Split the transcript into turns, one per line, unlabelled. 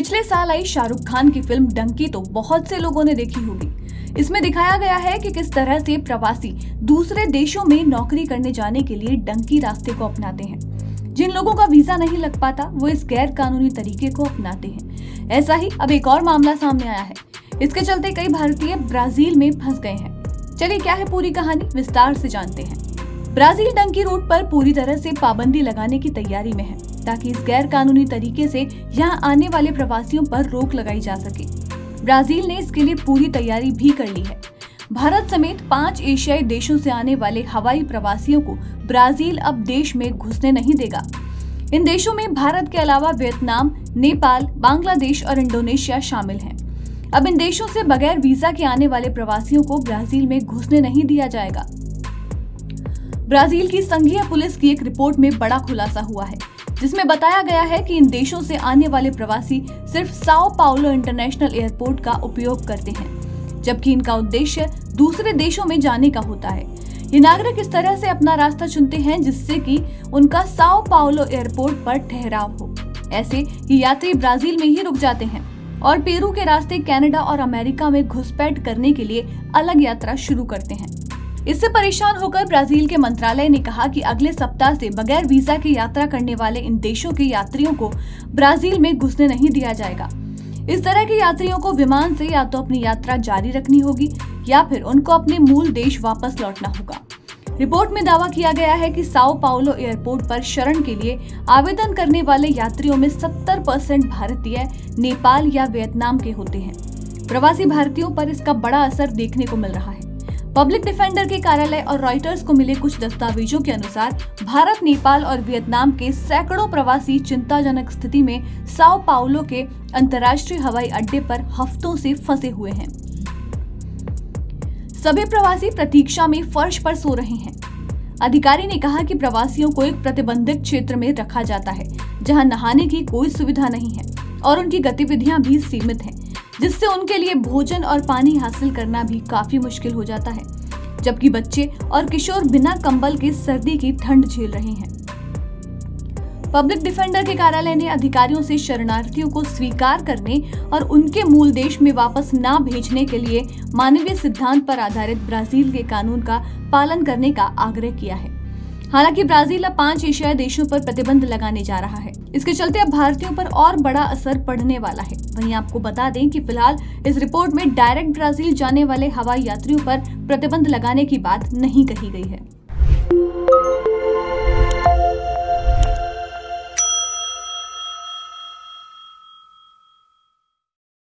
पिछले साल आई शाहरुख खान की फिल्म डंकी तो बहुत से लोगों ने देखी होगी। इसमें दिखाया गया है कि किस तरह से प्रवासी दूसरे देशों में नौकरी करने जाने के लिए डंकी रास्ते को अपनाते हैं। जिन लोगों का वीजा नहीं लग पाता वो इस गैर कानूनी तरीके को अपनाते हैं। ऐसा ही अब एक और मामला सामने आया है। इसके चलते कई भारतीय ब्राजील में फंस गए हैं। चलिए क्या है पूरी कहानी, विस्तार से जानते हैं। ब्राजील डंकी रोड पर पूरी तरह से पाबंदी लगाने की तैयारी में है ताकि इस गैर कानूनी तरीके से यहाँ आने वाले प्रवासियों पर रोक लगाई जा सके। ब्राजील ने इसके लिए पूरी तैयारी भी कर ली है। भारत समेत 5 एशियाई देशों से आने वाले हवाई प्रवासियों को ब्राजील अब देश में घुसने नहीं देगा। इन देशों में भारत के अलावा वियतनाम, नेपाल, बांग्लादेश और इंडोनेशिया शामिल हैं। अब इन देशों से बगैर वीजा के आने वाले प्रवासियों को ब्राजील में घुसने नहीं दिया जाएगा। ब्राजील की संघीय पुलिस की एक रिपोर्ट में बड़ा खुलासा हुआ है, जिसमें बताया गया है कि इन देशों से आने वाले प्रवासी सिर्फ साओ पाउलो इंटरनेशनल एयरपोर्ट का उपयोग करते हैं, जबकि इनका उद्देश्य दूसरे देशों में जाने का होता है। ये नागरिक इस तरह से अपना रास्ता चुनते हैं जिससे कि उनका साओ पाउलो एयरपोर्ट पर ठहराव हो। ऐसे ये यात्री ब्राजील में ही रुक जाते हैं और पेरू के रास्ते कनाडा और अमेरिका में घुसपैठ करने के लिए अलग यात्रा शुरू करते हैं। इससे परेशान होकर ब्राजील के मंत्रालय ने कहा कि अगले सप्ताह से बगैर वीजा की यात्रा करने वाले इन देशों के यात्रियों को ब्राजील में घुसने नहीं दिया जाएगा। इस तरह के यात्रियों को विमान से या तो अपनी यात्रा जारी रखनी होगी या फिर उनको अपने मूल देश वापस लौटना होगा। रिपोर्ट में दावा किया गया है कि साओ पाउलो एयरपोर्ट पर शरण के लिए आवेदन करने वाले यात्रियों में 70% भारतीय, नेपाल या वियतनाम के होते हैं। प्रवासी भारतीयों पर इसका बड़ा असर देखने को मिल रहा है। पब्लिक डिफेंडर के कार्यालय और रॉयटर्स को मिले कुछ दस्तावेजों के अनुसार भारत, नेपाल और वियतनाम के सैकड़ों प्रवासी चिंताजनक स्थिति में साओ पाउलो के अंतर्राष्ट्रीय हवाई अड्डे पर हफ्तों से फंसे हुए हैं। सभी प्रवासी प्रतीक्षा में फर्श पर सो रहे हैं। अधिकारी ने कहा कि प्रवासियों को एक प्रतिबंधित क्षेत्र में रखा जाता है, जहां नहाने की कोई सुविधा नहीं है और उनकी गतिविधियां भी सीमित हैं, जिससे उनके लिए भोजन और पानी हासिल करना भी काफी मुश्किल हो जाता है, जबकि बच्चे और किशोर बिना कंबल के सर्दी की ठंड झेल रहे हैं। पब्लिक डिफेंडर के कार्यालय ने अधिकारियों से शरणार्थियों को स्वीकार करने और उनके मूल देश में वापस ना भेजने के लिए मानवीय सिद्धांत पर आधारित ब्राजील के कानून का पालन करने का आग्रह किया है। हालांकि ब्राजील अब 5 एशियाई देशों पर प्रतिबंध लगाने जा रहा है। इसके चलते अब भारतीयों पर और बड़ा असर पड़ने वाला है। वहीं आपको बता दें कि फिलहाल इस रिपोर्ट में डायरेक्ट ब्राजील जाने वाले हवाई यात्रियों पर प्रतिबंध लगाने की बात नहीं कही गई है।